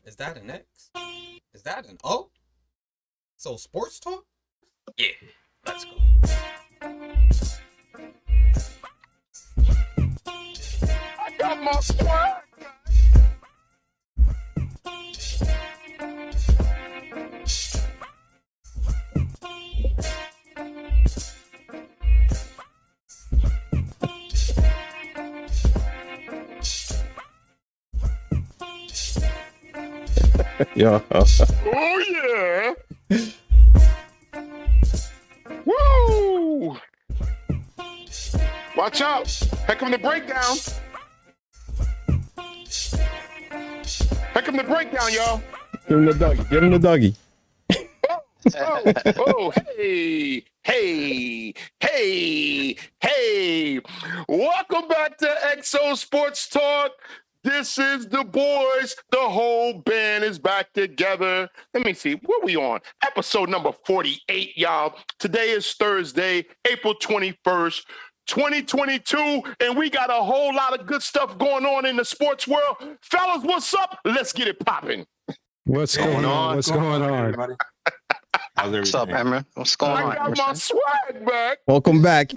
Is that an X? Is that an O? So sports talk? Yeah, let's go. I got my swag. Yeah. Oh yeah. Woo! Watch out. Here come the breakdown. Here come the breakdown, y'all. Give him the doggy. Give him the doggy. Oh, hey, hey, hey, hey. Welcome back to XO Sports Talk. This is the boys. The whole band is back together. Let me see. What are we on? Episode number 48, y'all. Today is Thursday, April 21st. 2022, and we got a whole lot of good stuff going on in the sports world. Fellas, what's up? Let's get it popping. What's going on? What's going on? Everybody? What's up, Emerson? What's going on, I got Emerson? my swag back. Welcome back,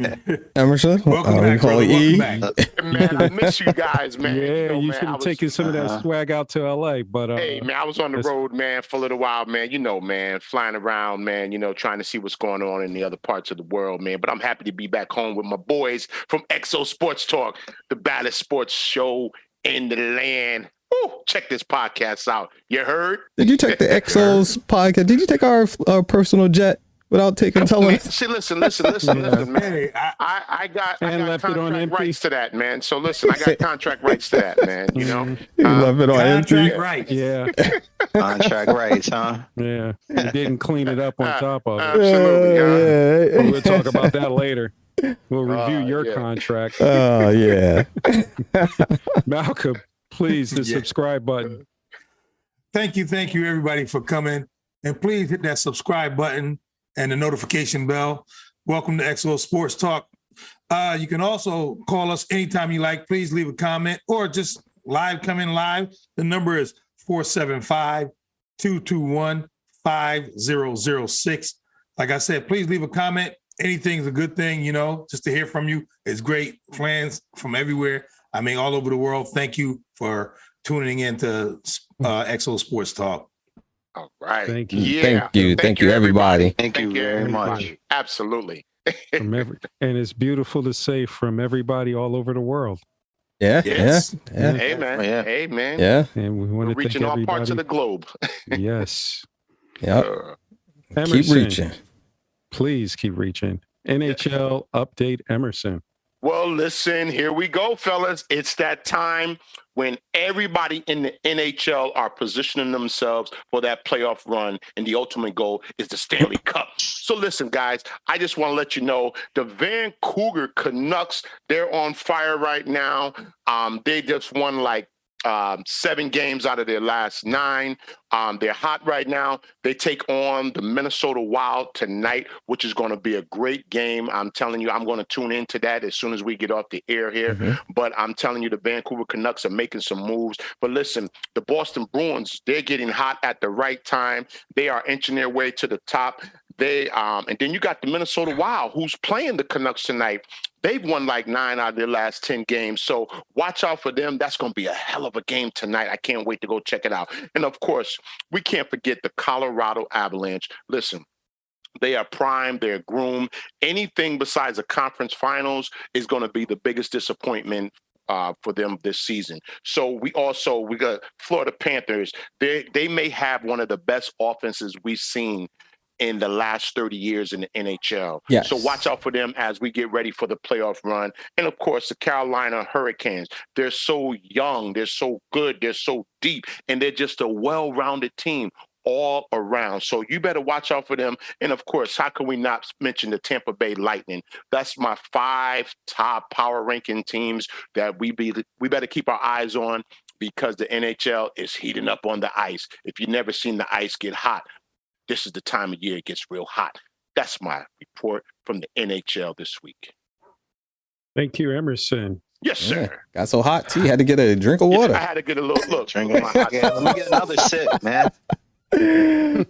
Emerson. Welcome we back, call brother. it E. Welcome back. Man, I miss you guys, man. Yeah, you man, should have taken some of that swag out to LA. But hey, man, I was on the road, man, for a little while, man. You know, man, flying around, man, trying to see what's going on in the other parts of the world, man. But I'm happy to be back home with my boys from XO Sports Talk, the baddest sports show in the land. Woo, check this podcast out. You heard? Did you take the XO's podcast? Did you take our personal jet without telling us? See, listen, man. Hey, I got left it on contract empty. rights to that, man. So listen, I got contract rights to that, man. You know, You left it on empty. contract right. yeah, Contract rights, huh? yeah, you didn't clean it up on top of it. absolutely, guys. But we'll talk about that later. We'll review your yeah. contract. Oh, yeah. Malcolm, please, the Yeah. subscribe button. Thank you, everybody, for coming. And please hit that subscribe button and the notification bell. Welcome to XO Sports Talk. You can also call us anytime you like. Please leave a comment or just come in live. The number is 475-221-5006. Like I said, please leave a comment. Anything's a good thing, just to hear from you. It's great. Fans from everywhere. I mean, all over the world. Thank you for tuning in to XO Sports Talk. All right. Thank you. Yeah. Thank you, everybody. Thank you very much. Absolutely. And it's beautiful to say from everybody all over the world. Yeah, Yes. yeah, Hey, man. Yeah. Hey, man. yeah. And we want We're to thank reaching all everybody. parts of the globe. Yes. Yep. Emerson, Keep reaching. please keep reaching. NHL update, Emerson. Well, listen, here we go, fellas. It's that time when everybody in the NHL are positioning themselves for that playoff run, and the ultimate goal is the Stanley Cup. So listen, guys, I just want to let you know the Vancouver Canucks, they're on fire right now. They just won like 7 games out of their last 9. They're hot right now. They take on the Minnesota Wild tonight, which is going to be a great game. I'm telling you, I'm going to tune into that as soon as we get off the air here. Mm-hmm. But I'm telling you, the Vancouver Canucks are making some moves. But listen, the Boston Bruins, they're getting hot at the right time. They are inching their way to the top. And then you got the Minnesota Wild, who's playing the Canucks tonight. They've won like 9 out of their last 10 games. So watch out for them. That's going to be a hell of a game tonight. I can't wait to go check it out. And of course, we can't forget the Colorado Avalanche. Listen, they are primed, they're groomed. Anything besides the conference finals is going to be the biggest disappointment for them this season. So we got Florida Panthers. They may have one of the best offenses we've seen in the last 30 years in the NHL. Yes. So watch out for them as we get ready for the playoff run. And of course, the Carolina Hurricanes. They're so young, they're so good, they're so deep, and they're just a well-rounded team all around. So you better watch out for them. And of course, how can we not mention the Tampa Bay Lightning? That's my 5 top power ranking teams that we better keep our eyes on, because the NHL is heating up on the ice. If you've never seen the ice get hot, this is the time of year it gets real hot. That's my report from the NHL this week. Thank you, Emerson. Yes, sir. Yeah, got so hot, T had to get a drink of water. I had to get a little look. Drinking my hot. Let me get another sip, man. Yeah.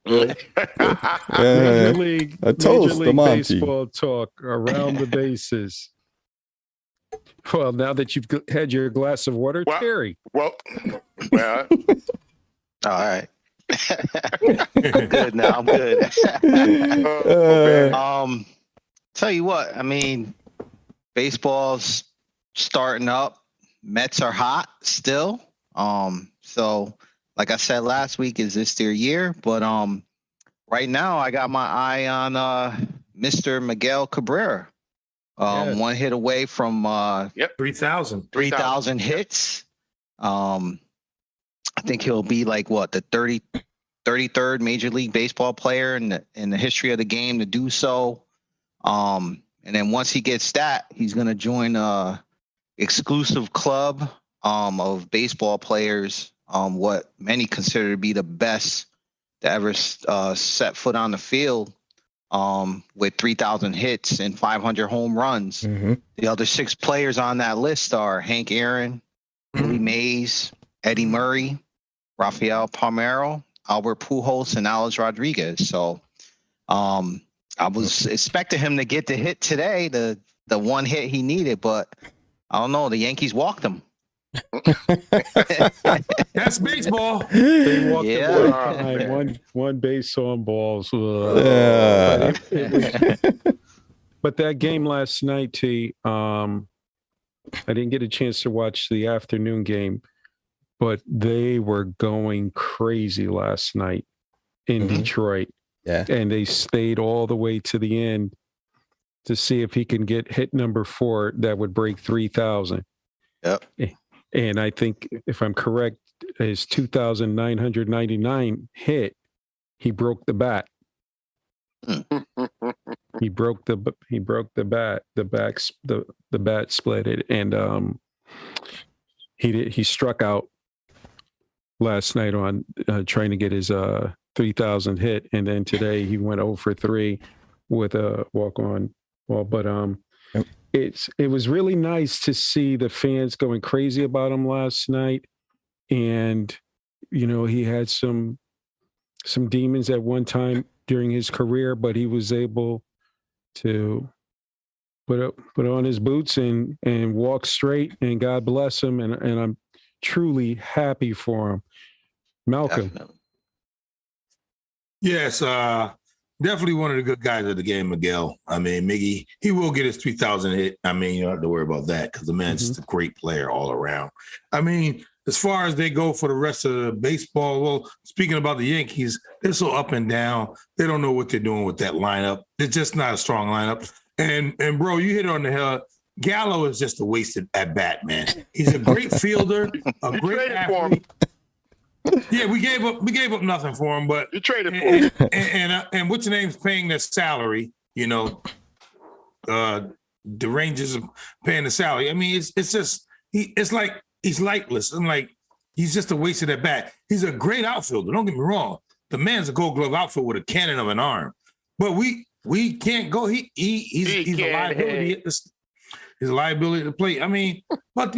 Major League, a toast, Major League Monty. Baseball talk around the bases. Well, now that you've had your glass of water, Terry. Well. All right. I'm good now. I'm good. Tell you what, I mean, baseball's starting up. Mets are hot still. So like I said last week, is this their year? But right now I got my eye on Mr. Miguel Cabrera. Yes. One hit away from 3,000 hits. I think he'll be like the 33rd Major League Baseball player in the history of the game to do so. And then once he gets that, he's going to join a exclusive club of baseball players, what many consider to be the best to ever set foot on the field, with 3,000 hits and 500 home runs. Mm-hmm. The other 6 players on that list are Hank Aaron, Willie Mays, Eddie Murray, Rafael Palmeiro, Albert Pujols, and Alex Rodriguez. So I was expecting him to get the hit today, the one hit he needed, but I don't know. The Yankees walked him. That's baseball. They walked Yeah. one base on balls. Yeah. But that game last night, T, I didn't get a chance to watch the afternoon game, but they were going crazy last night in Detroit. Yeah. And they stayed all the way to the end to see if he can get hit number 4 that would break 3,000. Yep. And I think, if I'm correct, his 2,999 hit, he broke the bat. He broke the bat. The bat split it, and he struck out last night on trying to get his 3,000 hit, and then today he went 0 for 3 with a walk-on ball. But it was really nice to see the fans going crazy about him last night, and he had some demons at one time during his career, but he was able to put on his boots and walk straight, and God bless him, and I'm truly happy for him. Malcolm. Definitely. Yes, definitely one of the good guys of the game, Miguel. I mean, Miggy, he will get his 3,000 hit. I mean, you don't have to worry about that because the man's just a great player all around. I mean, as far as they go for the rest of the baseball, well, speaking about the Yankees, they're so up and down. They don't know what they're doing with that lineup. It's just not a strong lineup. And bro, you hit it on the head. Gallo is just a wasted at bat, man. He's a great fielder, a great athlete. Yeah, we gave up nothing for him, but you traded for him. And what's your name's paying their salary? The Rangers are paying the salary. I mean, it's just it's like he's lightless. I'm like, he's just a waste of that bat. He's a great outfielder. Don't get me wrong. The man's a Gold Glove outfielder with a cannon of an arm. But we can't go. He's a liability. He's a liability to play. I mean, but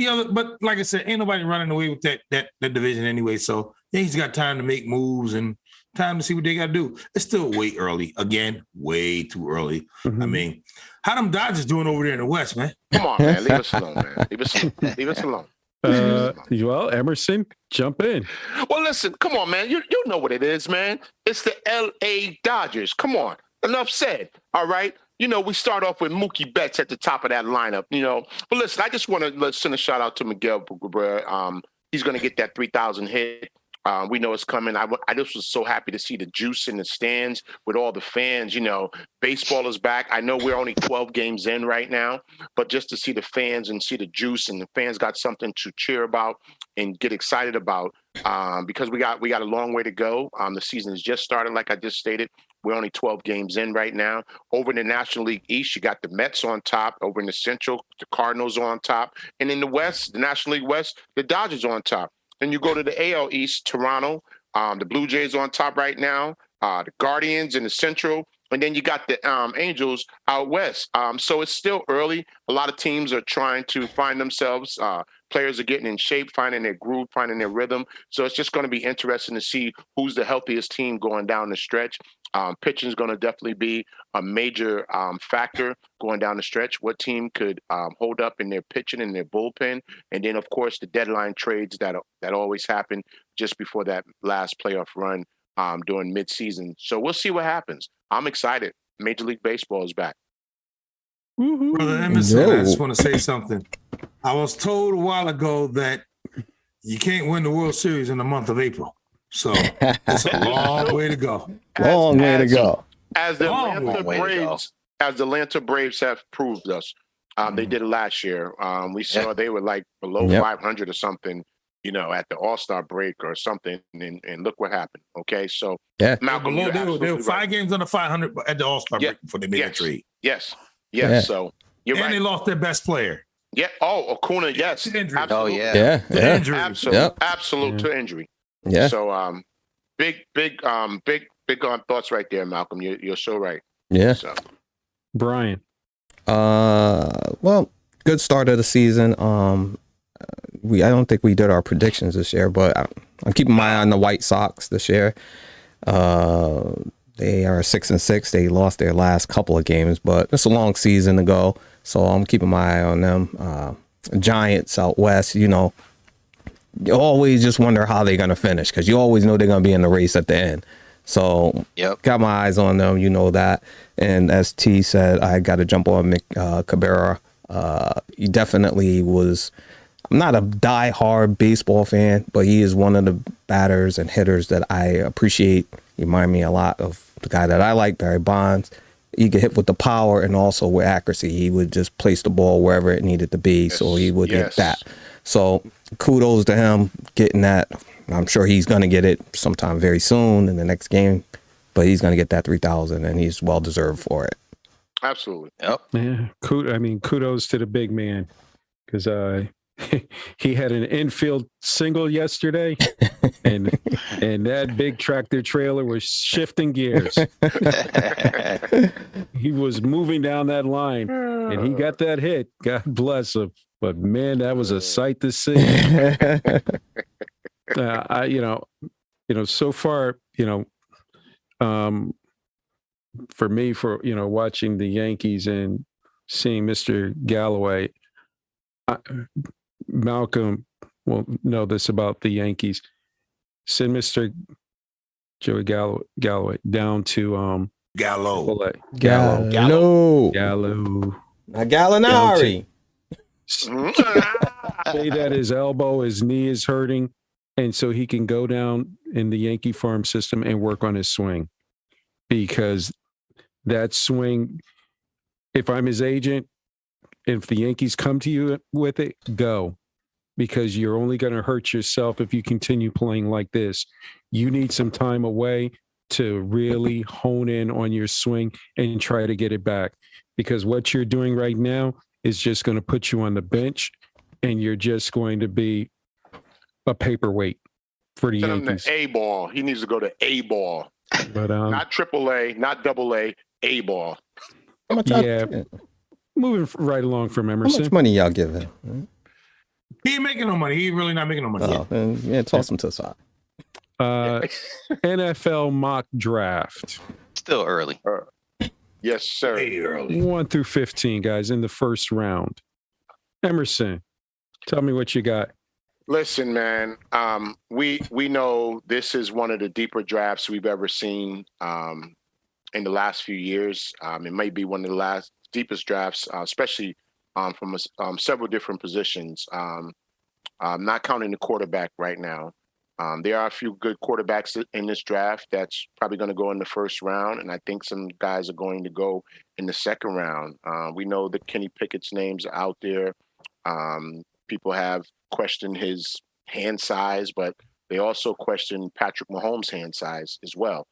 like I said, ain't nobody running away with that division anyway. So yeah, he's got time to make moves and time to see what they got to do. It's still way early. Again, way too early. Mm-hmm. I mean, how them Dodgers doing over there in the West, man? Come on, man. Leave us alone, man. Leave us alone. Well, Emerson, jump in. Well, listen, come on, man. You know what it is, man. It's the L.A. Dodgers. Come on. Enough said. All right. We start off with Mookie Betts at the top of that lineup, But listen, I just want to send a shout out to Miguel Cabrera. He's going to get that 3,000 hit. We know it's coming. I just was so happy to see the juice in the stands with all the fans. Baseball is back. I know we're only 12 games in right now, but just to see the fans and see the juice, and the fans got something to cheer about and get excited about, because we got a long way to go. The season has just started, like I just stated. We're only 12 games in right now. Over in the National League East, you got the Mets on top. Over in the Central, the Cardinals on top. And in the West, the National League West, the Dodgers on top. Then you go to the AL East, Toronto, the Blue Jays on top right now, the Guardians in the Central. And then you got the Angels out west. So it's still early. A lot of teams are trying to find themselves. Players are getting in shape, finding their groove, finding their rhythm. So it's just going to be interesting to see who's the healthiest team going down the stretch. Pitching is going to definitely be a major factor going down the stretch. What team could hold up in their pitching and their bullpen, and then of course the deadline trades that always happen just before that last playoff run during midseason. So we'll see what happens. I'm excited. Major League Baseball is back. Brother Emerson, I just want to say something. I was told a while ago that you can't win the World Series in the month of April. So it's a long way to go. Long way to go. As the Atlanta Braves have proved us. They did it last year. We saw they were like below 500 or something, at the All-Star break or something, and look what happened. Okay, so Malcolm, they were 5 games under 500 at the All-Star break before they made a trade. Yes. So you're and right. they lost their best player. Yeah. Oh, Acuna. Yes. Injury. Oh yeah. Yeah. Injury. Absolute to injury. Yeah. So big thoughts right there, Malcolm. You're so right. Yeah. So. Brian. Well, good start of the season. I don't think we did our predictions this year, but I'm keeping my eye on the White Sox this year. They are 6-6. They lost their last couple of games, but it's a long season to go, so I'm keeping my eye on them. Giants out west, you always just wonder how they're gonna finish because you always know they're gonna be in the race at the end. So got my eyes on them, that. And as T said, I got to jump on Cabrera. He definitely was. I'm not a die-hard baseball fan, but he is one of the batters and hitters that I appreciate. He reminds me a lot of the guy that I like, Barry Bonds. He could hit with the power and also with accuracy. He would just place the ball wherever it needed to be, so he would get that. So kudos to him getting that. I'm sure he's going to get it sometime very soon in the next game, but he's going to get that 3,000, and he's well deserved for it. Absolutely. Yep. Yeah. Kudos to the big man because he had an infield single yesterday, and that big tractor trailer was shifting gears. He was moving down that line, and he got that hit. God bless him. But man, that was a sight to see. So far, for me, watching the Yankees and seeing Mr. Galloway, Malcolm will know this about the Yankees. Send Mr. Joey Galloway down to Gallo. Not Gallinari. Say that his elbow, his knee is hurting, and so he can go down in the Yankee farm system and work on his swing. Because that swing, if I'm his agent, if the Yankees come to you with it, go. Because you're only going to hurt yourself if you continue playing like this. You need some time away to really hone in on your swing and try to get it back. Because what you're doing right now is just going to put you on the bench, and you're just going to be a paperweight for the Yankees. Send him to A-ball. He needs to go to A-ball. But not AAA, not AA, A-ball. How much? Moving right along from Emerson. How much money y'all give him? He ain't making no money. He really not making no money yet. Toss him to the side. NFL mock draft. Still early. Yes, sir. Way early. 1 through 15, guys, in the first round. Emerson, tell me what you got. Listen, man, we know this is one of the deeper drafts we've ever seen in the last few years. It may be one of the deepest drafts, especially from several different positions. Not counting the quarterback right now. There are a few good quarterbacks in this draft that's probably going to go in the first round, and I think some guys are going to go in the second round. We know that Kenny Pickett's name's out there. People have questioned his hand size, but they also question Patrick Mahomes' hand size as well.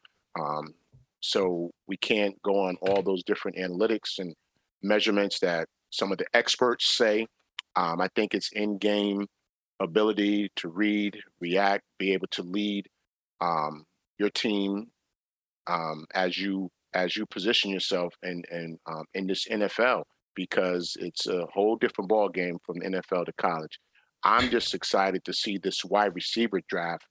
So we can't go on all those different analytics and measurements that some of the experts say. I think it's in-game ability to read, react, be able to lead your team as you as you position yourself in this NFL, because it's a whole different ball game from NFL to college. I'm just excited to see this wide receiver draft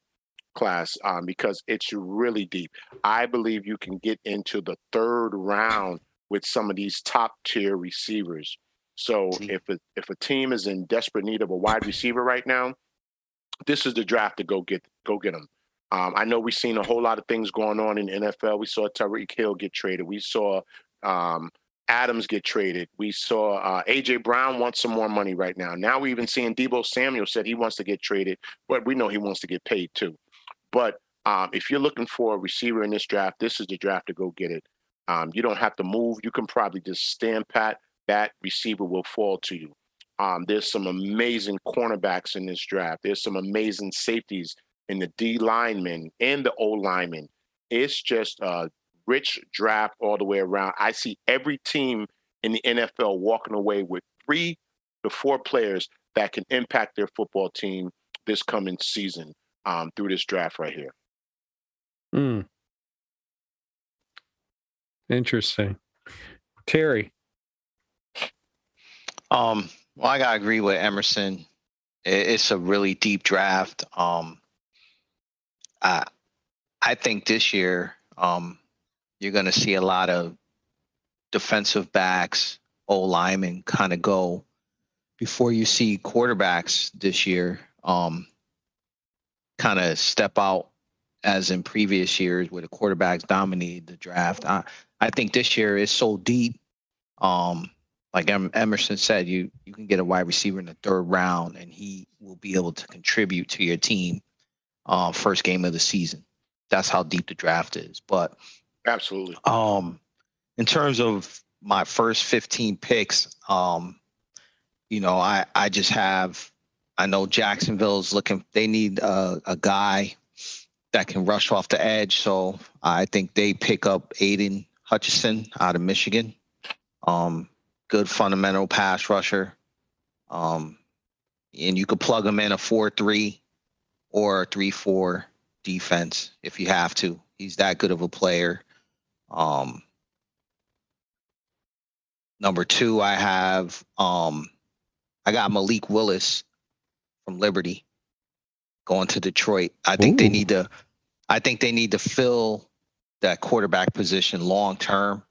class because it's really deep. I believe you can get into the third round with some of these top tier receivers. So if a team is in desperate need of a wide receiver right now, this is the draft to go get them. I know we've seen a whole lot of things going on in the NFL. We saw Tyreek Hill get traded. We saw Adams get traded. We saw A.J. Brown wants some more money right now. Now we're even seeing Deebo Samuel said he wants to get traded, but we know he wants to get paid too. But if you're looking for a receiver in this draft, this is the draft to go get it. You don't have to move. You can probably just stand pat. That receiver will fall to you. There's some amazing cornerbacks in this draft. There's some amazing safeties in the D linemen and the O linemen. It's just a rich draft all the way around. I see every team in the NFL walking away with 3 to 4 players that can impact their football team this coming season through this draft right here. Interesting. Terry. Well, I gotta agree with Emerson. It's a really deep draft. I think this year you're going to see a lot of defensive backs, O linemen kind of go before you see quarterbacks this year kind of step out as in previous years where the quarterbacks dominated the draft. I think this year is so deep. Like Emerson said, you can get a wide receiver in the 3rd round and he will be able to contribute to your team first game of the season. That's how deep the draft is. But absolutely. In terms of my first 15 picks, I just have, I know Jacksonville's looking, they need a guy that can rush off the edge. So I think they pick up Aiden Hutchinson out of Michigan. Good fundamental pass rusher. And you could plug him in a 4-3 or a 3-4 defense if you have to. He's that good of a player. Number 2, I have I got Malik Willis from Liberty going to Detroit. I think they need to fill that quarterback position long term.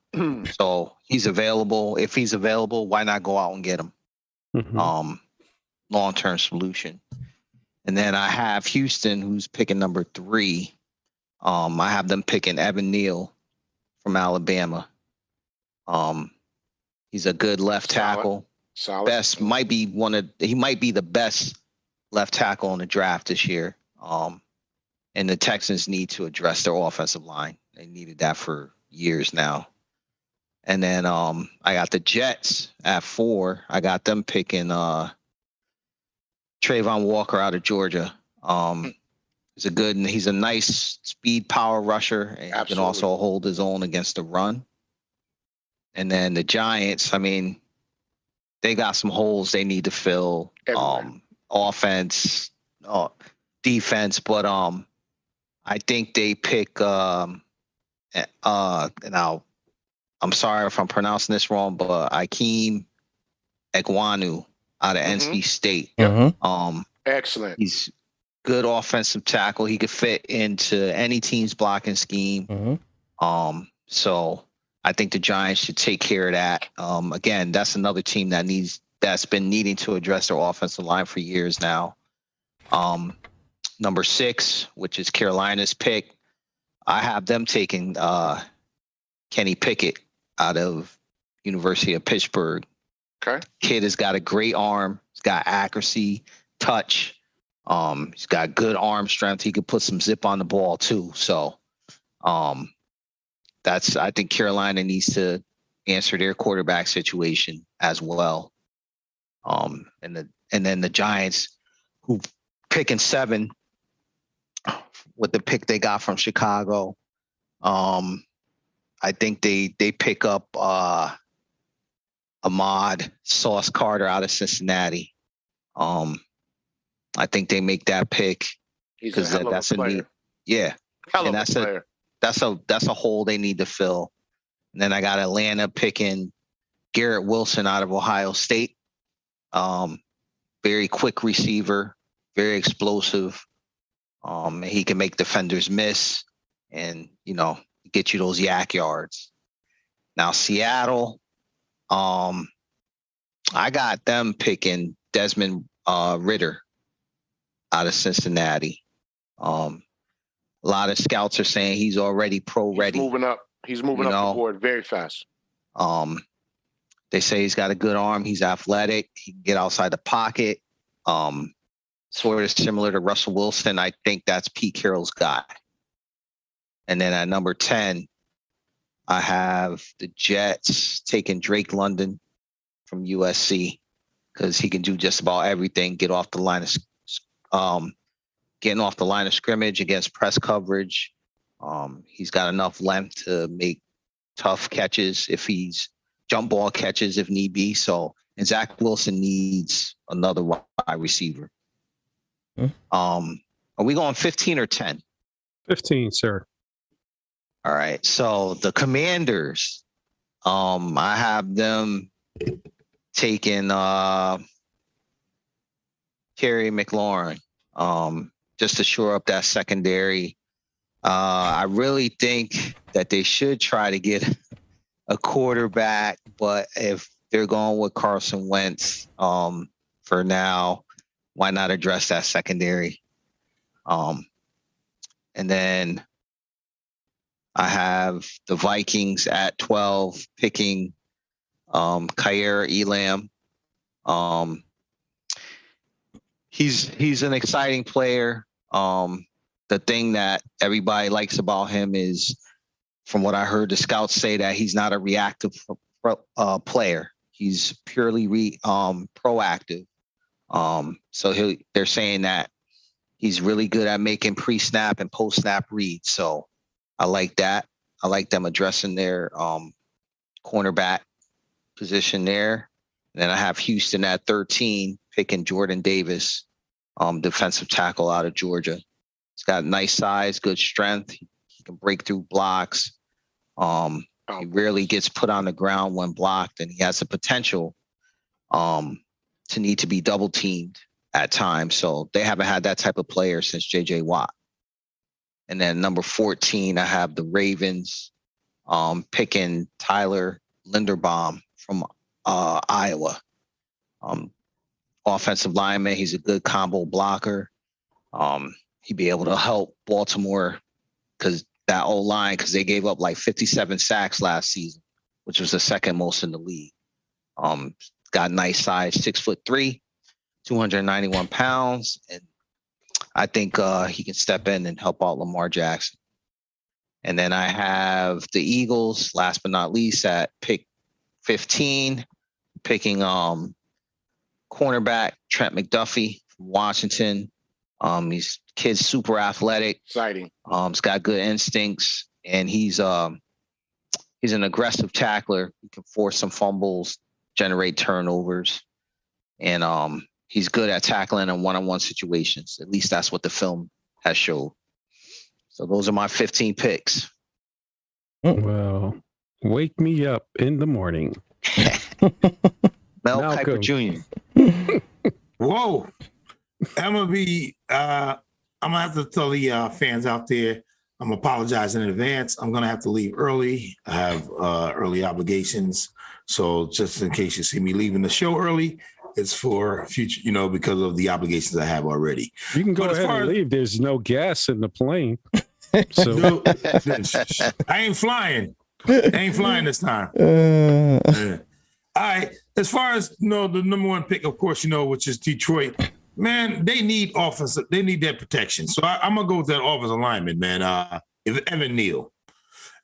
So he's available. If he's available, why not go out and get him? Long-term solution. And then I have Houston, who's picking number 3. I have them picking Evan Neal from Alabama. He's a good left tackle. Solid. He might be the best left tackle in the draft this year. And the Texans need to address their offensive line. They needed that for years now. And then I got the Jets at 4. I got them picking Trayvon Walker out of Georgia. He's a nice speed power rusher, and he can also hold his own against the run. And then the Giants, I mean, they got some holes they need to fill. Offense, defense, but I think they pick I'm sorry if I'm pronouncing this wrong, but Akeem Ekwonu out of NC State. Excellent. He's good offensive tackle. He could fit into any team's blocking scheme. So I think the Giants should take care of that. Again, that's another team that's been needing to address their offensive line for years now. Number 6, which is Carolina's pick, I have them taking Kenny Pickett out of University of Pittsburgh. Okay. Kid has got a great arm. He's got accuracy, touch. He's got good arm strength. He could put some zip on the ball too. So I think Carolina needs to answer their quarterback situation as well. And then the Giants, who picking 7 with the pick they got from Chicago. I think they pick up Ahmad Sauce Carter out of Cincinnati. I think they make that pick because that's a need. Yeah, hell of a player. That's a hole they need to fill. And then I got Atlanta picking Garrett Wilson out of Ohio State. Very quick receiver, very explosive. He can make defenders miss and, get you those yak yards. Now, Seattle, I got them picking Desmond Ritter out of Cincinnati. A lot of scouts are saying he's already pro ready. He's moving up the board very fast. They say he's got a good arm. He's athletic. He can get outside the pocket. Sort of similar to Russell Wilson. I think that's Pete Carroll's guy. And then at number 10, I have the Jets taking Drake London from USC because he can do just about everything. Getting off the line of scrimmage against press coverage. He's got enough length to make tough catches if he's jump ball catches if need be. And Zach Wilson needs another wide receiver. Are we going 15 or 10? 15, sir. All right. So the Commanders, I have them taking Terry McLaurin just to shore up that secondary. I really think that they should try to get a quarterback, but if they're going with Carson Wentz for now, why not address that secondary? And then I have the Vikings at 12 picking Khair Elam. He's an exciting player. The thing that everybody likes about him is, from what I heard the scouts say, that he's not a reactive player. He's purely proactive. So they're saying that he's really good at making pre-snap and post-snap reads. So I like that. I like them addressing their cornerback position there. And then I have Houston at 13 picking Jordan Davis, defensive tackle out of Georgia. He's got nice size, good strength. He can break through blocks. He rarely gets put on the ground when blocked, and he has the potential to need to be double teamed at times. So they haven't had that type of player since J.J. Watt. And then number 14, I have the Ravens picking Tyler Linderbaum from Iowa. Offensive lineman. He's a good combo blocker. He'd be able to help Baltimore because that O-line, because they gave up like 57 sacks last season, which was the second most in the league. Got nice size, 6'3", 291 pounds. And I think he can step in and help out Lamar Jackson. And then I have the Eagles, last but not least, at pick 15, picking cornerback Trent McDuffie from Washington. He's kid's super athletic. Exciting. He's got good instincts, and he's an aggressive tackler. He can force some fumbles, generate turnovers, and he's good at tackling in one-on-one situations. At least that's what the film has showed. So those are my 15 picks. Well, wake me up in the morning. Mel Kiper Jr. Whoa. I'm gonna have to tell the fans out there, I'm apologizing in advance. I'm gonna have to leave early. I have early obligations. So just in case you see me leaving the show early, it's for future, because of the obligations I have already. You can go ahead and leave. There's no gas in the plane. So I ain't flying. This time. All right. As far as the number one pick, of course, which is Detroit. Man, they need offense. They need that protection. So I'm gonna go with that offensive lineman, man. Evan Neal.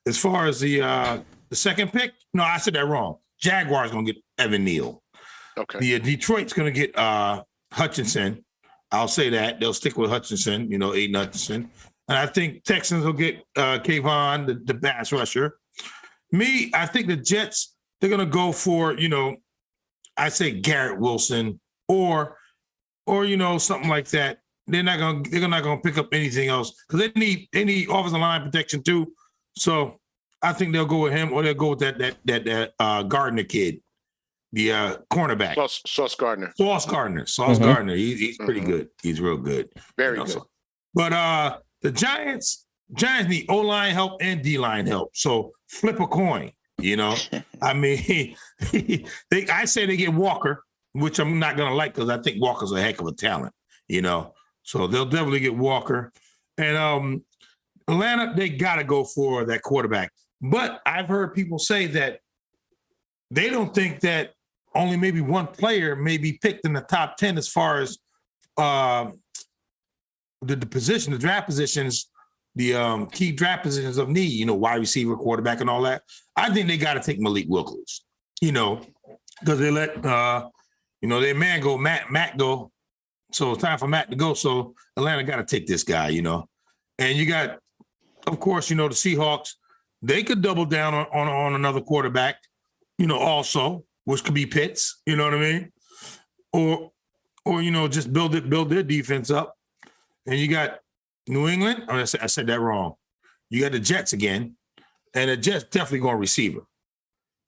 As far as the second pick, no, I said that wrong. Jaguars gonna get Evan Neal. Okay. The Detroit's gonna get Hutchinson. I'll say that they'll stick with Hutchinson. Aiden Hutchinson, and I think Texans will get Kayvon, the pass rusher. I think the Jets, they're gonna go for I say Garrett Wilson or something like that. They're not gonna pick up anything else because they need offensive line protection too. So I think they'll go with him, or they'll go with that Gardner kid, the cornerback. Sauce Gardner. Sauce Gardner. He's pretty good. He's real good. Very good. So. But the Giants need O-line help and D-line help. So flip a coin, I mean, I say they get Walker, which I'm not going to like because I think Walker's a heck of a talent, So they'll definitely get Walker. And Atlanta, they got to go for that quarterback. But I've heard people say that they don't think that only maybe one player may be picked in the top 10 as far as the draft positions, the key draft positions of need, wide receiver, quarterback, and all that. I think they got to take Malik Willis, because they let, their man go, Matt go. So it's time for Matt to go. So Atlanta got to take this guy, And you got, of course, the Seahawks. They could double down on another quarterback, also, which could be Pitts, you know what I mean? Or just build their defense up. And you got New England. I said that wrong. You got the Jets again, and the Jets definitely going receiver.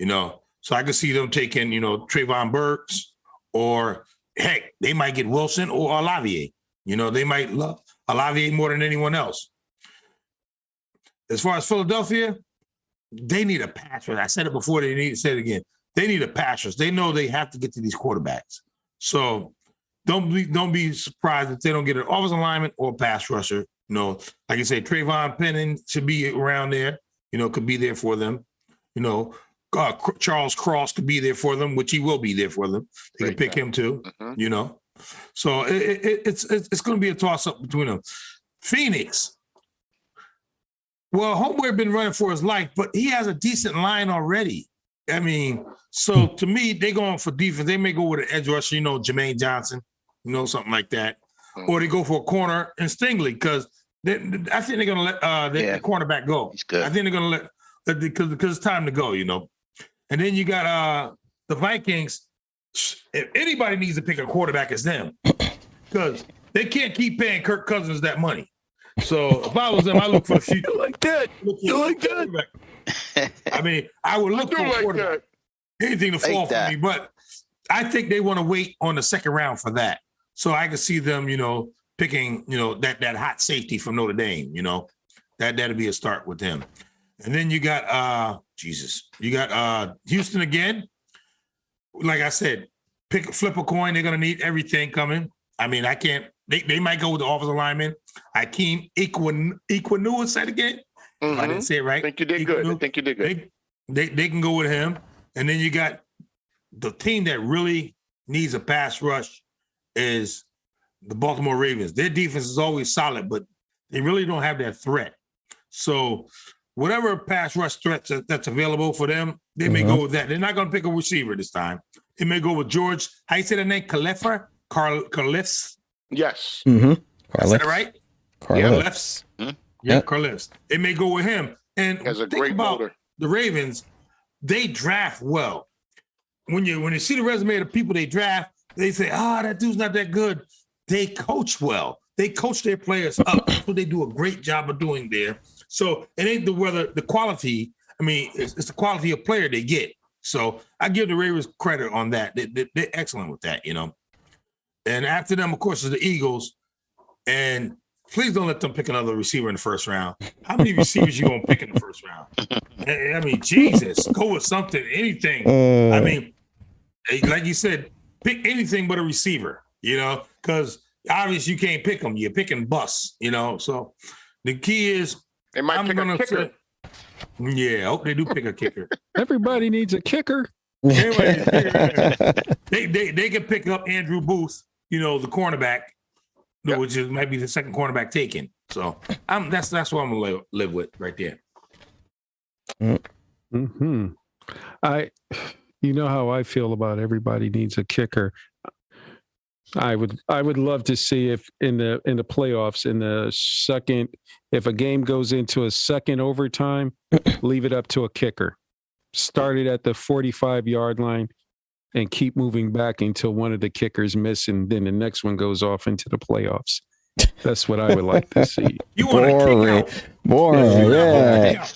So I could see them taking, Trayvon Burks, or heck, they might get Wilson or Olavier. They might love Olavier more than anyone else. As far as Philadelphia, they need a pass rush. I said it before. They need to say it again. They need a pass rush. They know they have to get to these quarterbacks. So don't be surprised if they don't get an offensive lineman or a pass rusher. Like you say, Trayvon Penning should be around there. Could be there for them. Charles Cross could be there for them, which he will be there for them. They can pick him too. Mm-hmm. So it's going to be a toss up between them. Phoenix. Well, Homeware been running for his life, but he has a decent line already. I mean, so to me, they're going for defense. They may go with an edge rusher, Jermaine Johnson, something like that. Or they go for a corner and Stingley, because I think they're going to let the cornerback go. He's good. I think they're going to let, because it's time to go, And then you got the Vikings. If anybody needs to pick a quarterback, it's them, because they can't keep paying Kirk Cousins that money. So if I was them, I look for the future. You like that? I mean, I would look for a quarterback. Anything to fall for me, but I think they want to wait on the second round for that. So I can see them, picking, that hot safety from Notre Dame. That'll be a start with him. And then you got you got Houston again. Like I said, flip a coin. They're gonna need everything coming. I mean, I can't. They might go with the offensive lineman. Hakeem Equanua said again. Mm-hmm. I didn't say it right. I think you did good. I think you did good. They can go with him. And then you got the team that really needs a pass rush is the Baltimore Ravens. Their defense is always solid, but they really don't have that threat. So whatever pass rush threat that's available for them, they may go with that. They're not going to pick a receiver this time. They may go with George. How you say the name? Carlifs? Yes. Mm-hmm. Is that right? Carlifs. Yeah, Carlifs. They may go with him. And has a think great about motor. The Ravens. They draft well. When you see the resume of the people they draft, they say, that dude's not that good. They coach well. They coach their players up. That's what they do a great job of doing there. So it ain't the quality. I mean, it's the quality of player they get. So I give the Ravens credit on that. They're excellent with that, And after them, of course, is the Eagles. And please don't let them pick another receiver in the first round. How many receivers you gonna pick in the first round? I mean, Jesus, go with something, anything. I mean, like you said, pick anything but a receiver, because obviously you can't pick them. You're picking busts, So the key is they might pick a kicker. I hope they do pick a kicker. Everybody needs a kicker. They can pick up Andrew Booth, the cornerback. Which might be the second cornerback taken. So that's what I'm gonna live with right there. Mm-hmm. You know how I feel about everybody needs a kicker. I would love to see if in the playoffs in the second, if a game goes into a second overtime, leave it up to a kicker. Start it at the 45-yard line and keep moving back until one of the kickers miss, and then the next one goes off into the playoffs. That's what I would like to see. You want to kick out. Boring, yeah.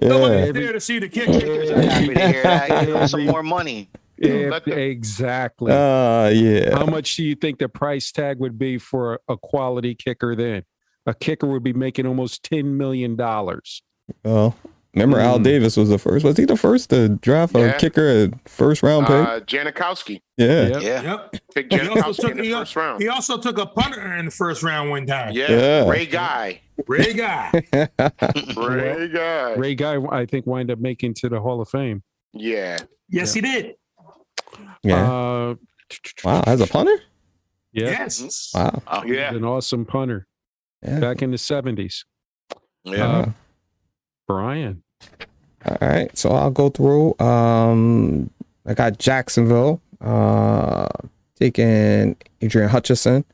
Nobody's there to see the kicker. Happy to hear that. Give him some more money. Exactly. Yeah. How much do you think the price tag would be for a quality kicker then? A kicker would be making almost $10 million. Well, remember Al Davis was the first. Was he the first to draft a kicker at first round pick? Janikowski. Yeah. Yep. Pick Janikowski in the first round. He also took a punter in the first round one time. Yeah. Ray Guy. Ray Guy, I think, wind up making to the Hall of Fame. Yeah. Yes, he did. Yeah. Wow, as a punter? Yeah. Yes. Wow. Yeah. An awesome punter. Yeah. Back in the 70s. Yeah. Brian. All right. So I'll go through. I got Jacksonville taking Adrian Hutchinson.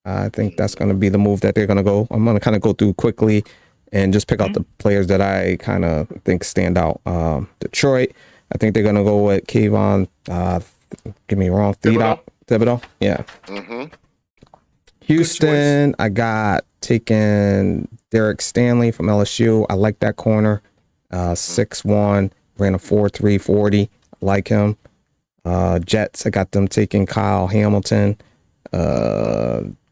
I think that's going to be the move that they're going to go. I'm going to kind of go through quickly and just pick out the players that I kind of think stand out. Detroit, I think they're going to go with Kayvon. Get me wrong. Thibodeau. Yeah. Mm-hmm. Houston, I got taking Derek Stanley from LSU. I like that corner. 6'1", ran a 4.3 40. I like him. Jets, I got them taking Kyle Hamilton.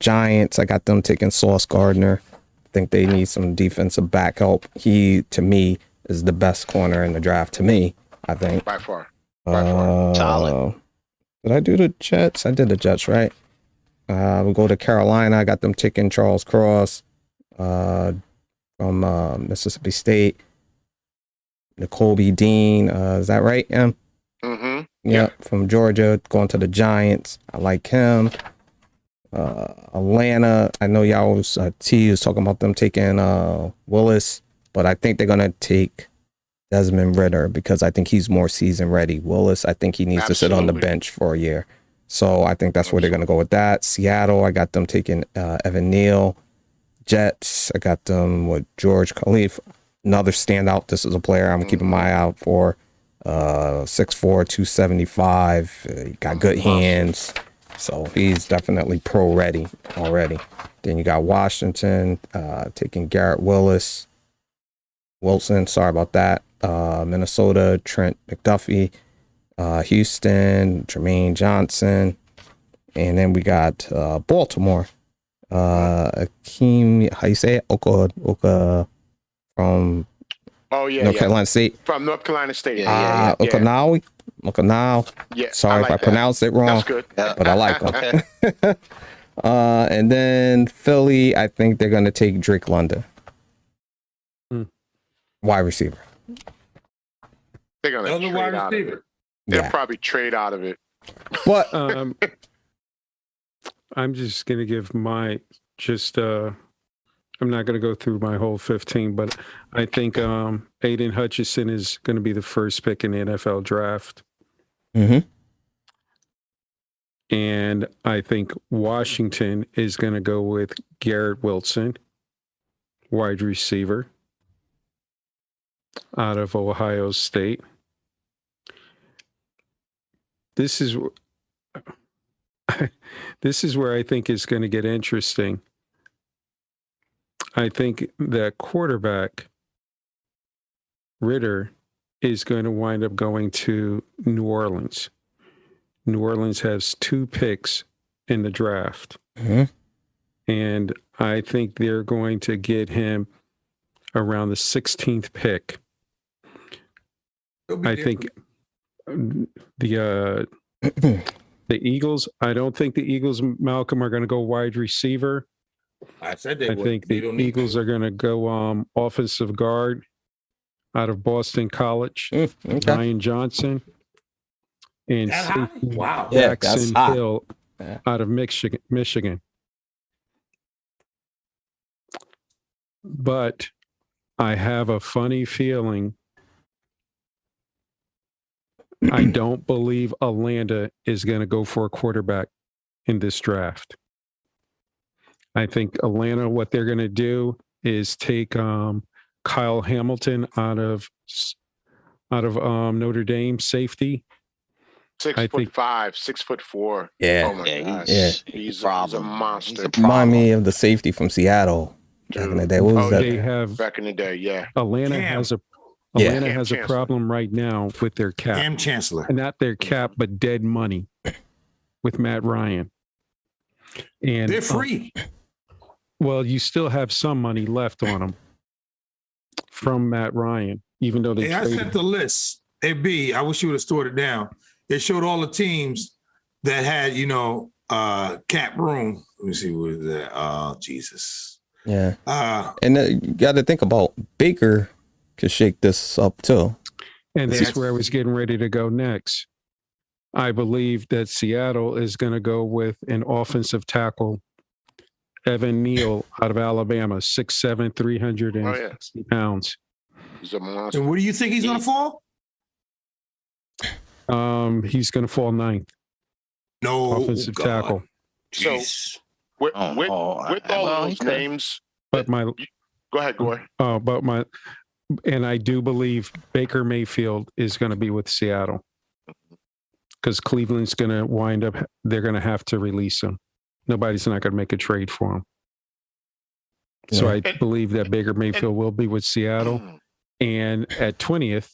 Giants, I got them taking Sauce Gardner. I think they need some defensive back help. He, to me, is the best corner in the draft. To me, I think. By far. Solid. Did I do the Jets? I did the Jets, right? We'll go to Carolina. I got them taking Charles Cross from Mississippi State. N'Kobe Dean, is that right, Em? Mm-hmm. Yep, from Georgia, going to the Giants. I like him. Atlanta, I know y'all was, T was talking about them taking Willis, but I think they're going to take Desmond Ridder because I think he's more season ready. Willis, I think he needs to sit on the bench for a year. So I think that's where they're going to go with that. Seattle, I got them taking Evan Neal. Jets, I got them with George Khalif. Another standout. This is a player I'm keeping my eye out for. 6'4", 275. He got good hands. So he's definitely pro ready already. Then you got Washington taking Garrett Wilson. Sorry about that. Minnesota, Trent McDuffie. Houston, Jermaine Johnson. And then we got Baltimore. Akeem, how you say it? Oka from North Carolina State. From North Carolina State. Okanawa. Yeah. Sorry if I pronounced it wrong. That's good. But I like him. And then Philly, I think they're going to take Drake London. Wide receiver. They're going to trade out of it. They'll probably trade out of it. What? I'm just going to give my I'm not going to go through my whole 15, but I think Aiden Hutchinson is going to be the first pick in the NFL draft. Mm-hmm. And I think Washington is going to go with Garrett Wilson, wide receiver out of Ohio State. This is where I think it's going to get interesting. I think that quarterback, Ridder, is going to wind up going to New Orleans. New Orleans has 2 picks in the draft. Mm-hmm. And I think they're going to get him around the 16th pick. I think the Eagles, I don't think the Eagles, Malcolm, are going to go wide receiver. I said they I think the Eagles are going to go offensive guard out of Boston College, Ryan Johnson, and safety Jackson Hill out of Michigan. But I have a funny feeling. I don't believe Atlanta is going to go for a quarterback in this draft. I think Atlanta, what they're going to do is take Kyle Hamilton out of Notre Dame, safety. 6'5", 6'4". Yeah. Oh my gosh. He's a monster. Remind me of the safety from Seattle back in the day. What was that? They have back in the day. Yeah. Atlanta has a Yeah. Atlanta Cam has a Chancellor. problem right now with their cap. Cam Chancellor. And not their cap, but dead money with Matt Ryan. And They're free. well, you still have some money left on them from Matt Ryan, even though they Hey, I traded. sent the list. Hey, B, I wish you would have stored it down. It showed all the teams that had, cap room. Let me see what is that. Oh, Jesus. Yeah. Uh, And you got to think about Baker could shake this up too. And Yeah. that's where I was getting ready to go next. I believe that Seattle is going to go with an offensive tackle, Evan Neal out of Alabama, 6'7", 360 pounds. He's a monster. and where do you think he's going to fall? He's going to fall ninth, No. offensive God. tackle. So Jeez. with Oh, all well, those okay. names, But my, go ahead, Gore. and I do believe Baker Mayfield is going to be with Seattle because Cleveland's going to wind up. They're going to have to release him. Nobody's not going to make a trade for him. So I believe that Baker Mayfield will be with Seattle. And at 20th,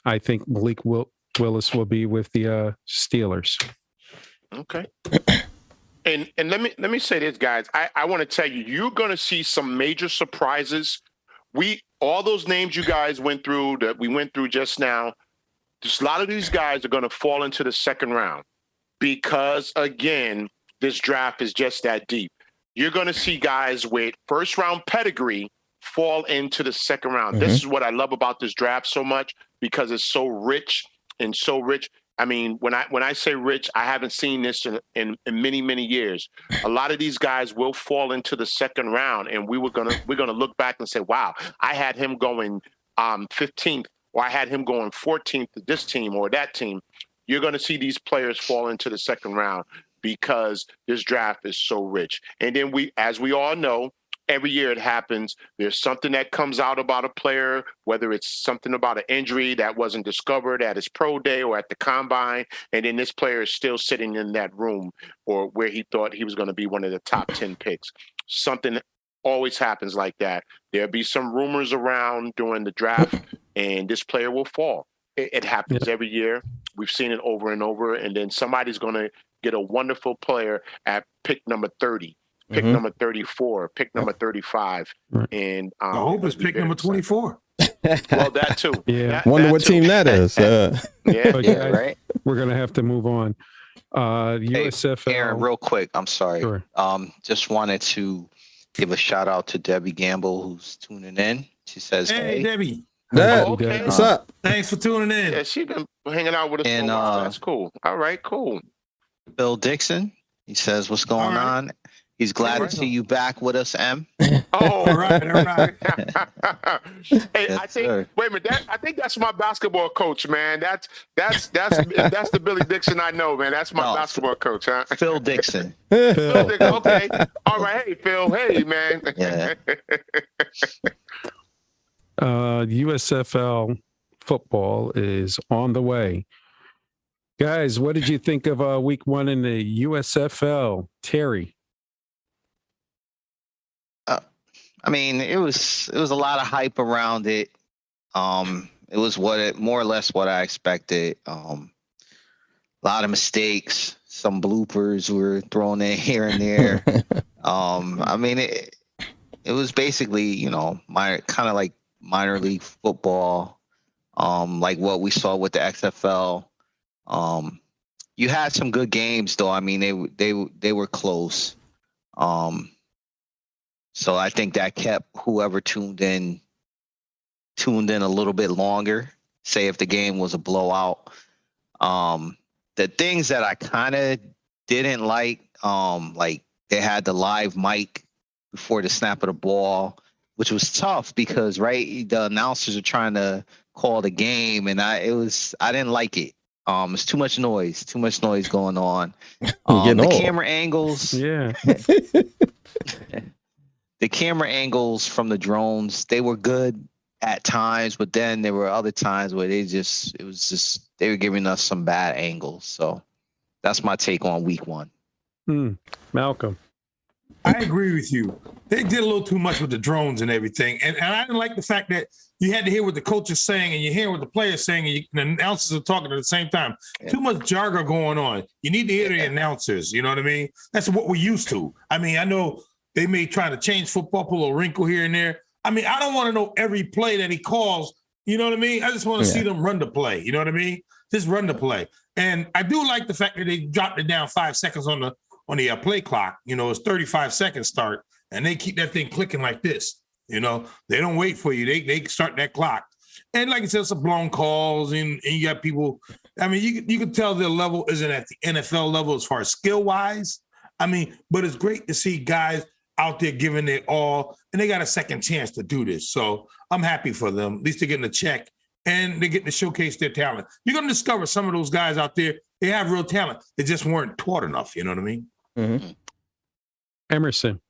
I think Malik Willis will be with the Steelers. Okay. And let me say this, guys. I want to tell you, you're going to see some major surprises. All those names you guys went through that we went through just now, just a lot of these guys are going to fall into the second round because, again, this draft is just that deep. You're going to see guys with first round pedigree fall into the second round. Mm-hmm. This is what I love about this draft so much because it's so rich and so rich. I mean, when I say rich, I haven't seen this in many, many years. A lot of these guys will fall into the second round, and we're gonna look back and say, "Wow, I had him going 15th, or I had him going 14th to this team or that team." You're gonna see these players fall into the second round because this draft is so rich. And then as we all know, every year it happens. There's something that comes out about a player, whether it's something about an injury that wasn't discovered at his pro day or at the combine, and then this player is still sitting in that room or where he thought he was going to be one of the top 10 picks. Something always happens like that. There'll be some rumors around during the draft, and this player will fall. It happens every year. We've seen it over and over, and then somebody's going to get a wonderful player at pick number 30. Pick number 34, pick number 35, and I hope it's pick number 24. Well, that too. Yeah. Wonder what team that is. Yeah, Right. We're going to have to move on. USFL. Aaron, real quick. I'm sorry. Sure. Just wanted to give a shout out to Debbie Gamble, who's tuning in. She says, Hey, Debbie. Dad, okay. what's up? Thanks for tuning in. Yeah, she's been hanging out with us. And, for a while. That's cool. All right, cool. Bill Dixon. He says, what's going All right. on? He's glad All to see you back with us, M. Oh, All right. Hey, Yes, I think. sir. Wait a minute. I think that's my basketball coach, man. That's the Billy Dixon I know, man. That's my No. basketball coach, huh? Phil Dixon. Phil Dixon, okay. All right. Hey, Phil. Hey, man. Yeah. USFL football is on the way. Guys, what did you think of week one in the USFL? Terry. I mean, it was a lot of hype around it. It was more or less what I expected. A lot of mistakes, some bloopers were thrown in here and there. I mean, it was basically, kind of like minor league football, like what we saw with the XFL. You had some good games, though. I mean, they were close. So I think that kept whoever tuned in a little bit longer. Say if the game was a blowout. The things that I kind of didn't like they had the live mic before the snap of the ball, which was tough because the announcers are trying to call the game, and I didn't like it. It's too much noise going on. The camera angles. Yeah. The camera angles from the drones, they were good at times, but then there were other times where they were giving us some bad angles. So that's my take on week one. Malcolm. I agree with you. They did a little too much with the drones and everything. And I didn't like the fact that you had to hear what the coach is saying and you hear what the player's saying and the announcers are talking at the same time. Yeah. Too much jargon going on. You need to hear the announcers. You know what I mean? That's what we're used to. I mean, I know they may try to change football, put a little wrinkle here and there. I mean, I don't want to know every play that he calls. You know what I mean? I just want to see them run the play. You know what I mean? Just run the play. And I do like the fact that they dropped it down 5 seconds on the play clock. You know, it's 35 seconds start, and they keep that thing clicking like this. You know, they don't wait for you. They start that clock. And like I said, some blown calls, and you got people. I mean, you can tell their level isn't at the NFL level as far as skill-wise. I mean, but it's great to see guys out there giving it all, and they got a second chance to do this. So I'm happy for them. At least they're getting a check, and they're getting to showcase their talent. You're going to discover some of those guys out there, they have real talent. They just weren't taught enough. You know what I mean? Mm-hmm. Emerson.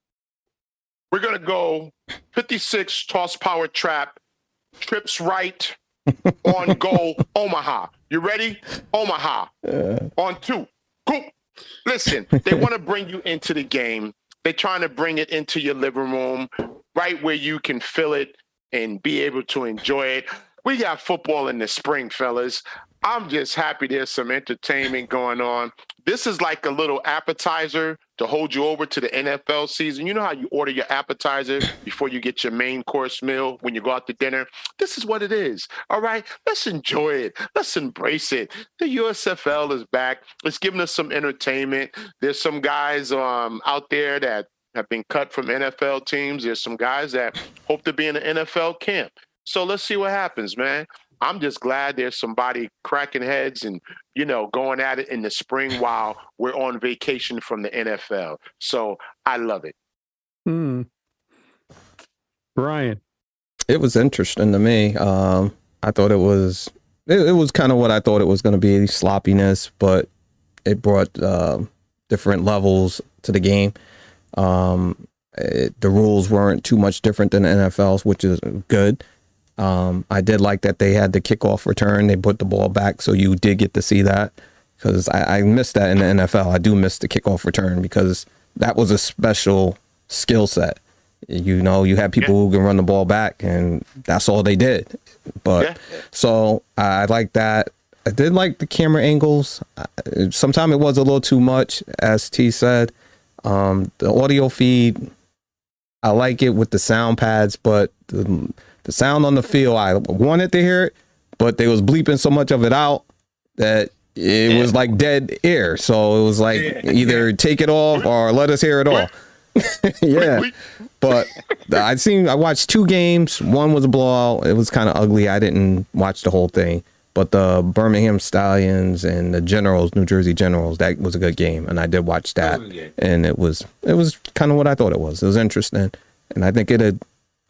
We're going to go 56 toss power trap, trips right, on goal, Omaha. You ready? Omaha. On 2. Cool. Listen, they want to bring you into the game. They're trying to bring it into your living room, right where you can feel it and be able to enjoy it. We got football in the spring, fellas. I'm just happy there's some entertainment going on. This is like a little appetizer to hold you over to the NFL season. You know how you order your appetizer before you get your main course meal when you go out to dinner? This is what it is. All right, let's enjoy it. Let's embrace it. The USFL is back. It's giving us some entertainment. There's some guys out there that have been cut from NFL teams. There's some guys that hope to be in an NFL camp. So let's see what happens, man. I'm just glad there's somebody cracking heads and, you know, going at it in the spring while we're on vacation from the NFL. So I love it. Brian. It was interesting to me. I thought it was kind of what I thought it was going to be, sloppiness, but it brought different levels to the game. The rules weren't too much different than the NFL's, which is good. I did like that they had the kickoff return. They put the ball back, so you did get to see that, because I missed that in the NFL. I do miss the kickoff return because that was a special skill set. You know, you had people who can run the ball back, and that's all they did. But so I like that. I did like the camera angles. Sometimes it was a little too much, as T said. The audio feed, I like it with the sound pads, but the sound on the field, I wanted to hear it, but they was bleeping so much of it out that it was like dead air. So it was like either take it off or let us hear it all. But I watched 2 games. One was a blowout. It was kind of ugly. I didn't watch the whole thing. But the Birmingham Stallions and the Generals, New Jersey Generals, that was a good game, and I did watch that. And it was kind of what I thought it was. It was interesting, and I think it'd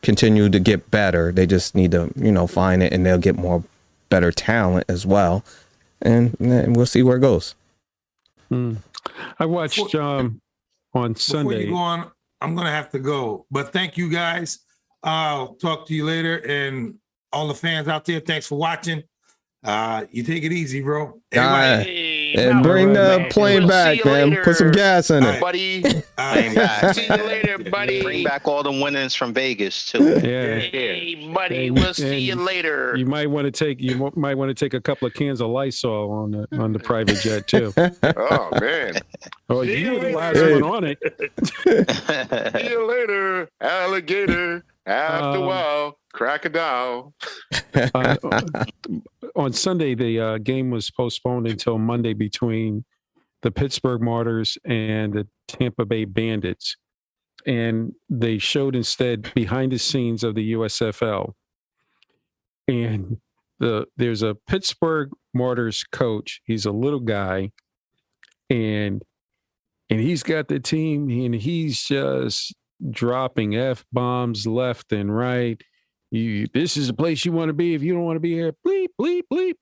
continue to get better. They just need to, you know, find it, and they'll get better talent as well, and we'll see where it goes. I watched on Sunday. Before you go on, I'm gonna have to go, but thank you guys. I'll talk to you later, and all the fans out there, thanks for watching. You take it easy, bro. And bring the plane back, man. Put some gas in it, buddy. See you later, buddy. Bring back all the winners from Vegas too. Hey, buddy. We'll see you later. You might want to take a couple of cans of Lysol on the private jet too. Oh man. Oh, you were the last one on it. See you later, alligator. After a while, crocodile. On Sunday, the game was postponed until Monday between the Pittsburgh Martyrs and the Tampa Bay Bandits. And they showed instead behind the scenes of the USFL. And there's a Pittsburgh Martyrs coach. He's a little guy. And he's got the team, and he's just dropping F-bombs left and right. This is the place you want to be. If you don't want to be here, bleep, bleep, bleep.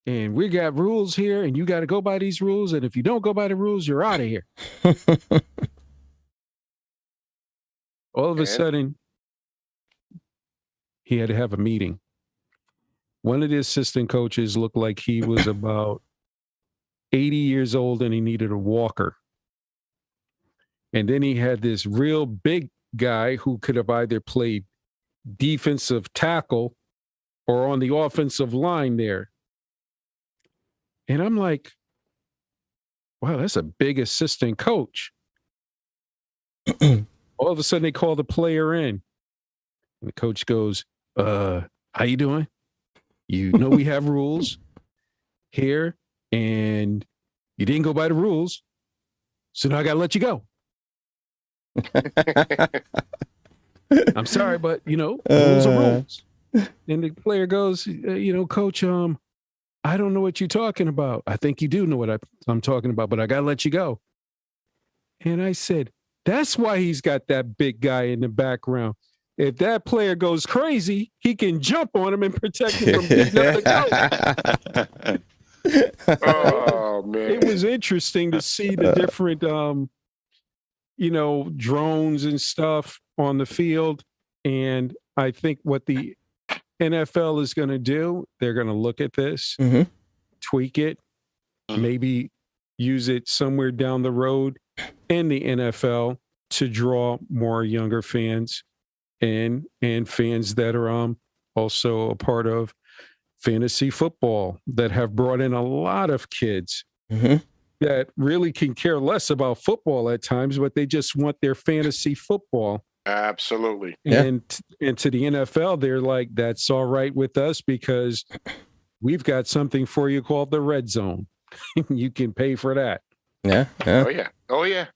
And we got rules here, and you got to go by these rules. And if you don't go by the rules, you're out of here. All of a sudden, he had to have a meeting. One of the assistant coaches looked like he was about 80 years old, and he needed a walker. And then he had this real big guy who could have either played defensive tackle or on the offensive line there. And I'm like, wow, that's a big assistant coach. All of a sudden they call the player in. And the coach goes, how you doing? You know we have rules here, and you didn't go by the rules. So now I got to let you go. I'm sorry, but, rules are rules. And the player goes, coach, I don't know what you're talking about. I think you do know what I'm talking about, but I got to let you go. And I said, that's why he's got that big guy in the background. If that player goes crazy, he can jump on him and protect him from beating up the coach. Oh, man. It was interesting to see the different, drones and stuff on the field. And I think what the NFL is going to do, they're going to look at this, tweak it, maybe use it somewhere down the road in the NFL to draw more younger fans and fans that are also a part of fantasy football that have brought in a lot of kids that really can care less about football at times, but they just want their fantasy football. Absolutely. And to the NFL, they're like, that's all right with us because we've got something for you called the red zone. You can pay for that. Yeah. Oh, yeah.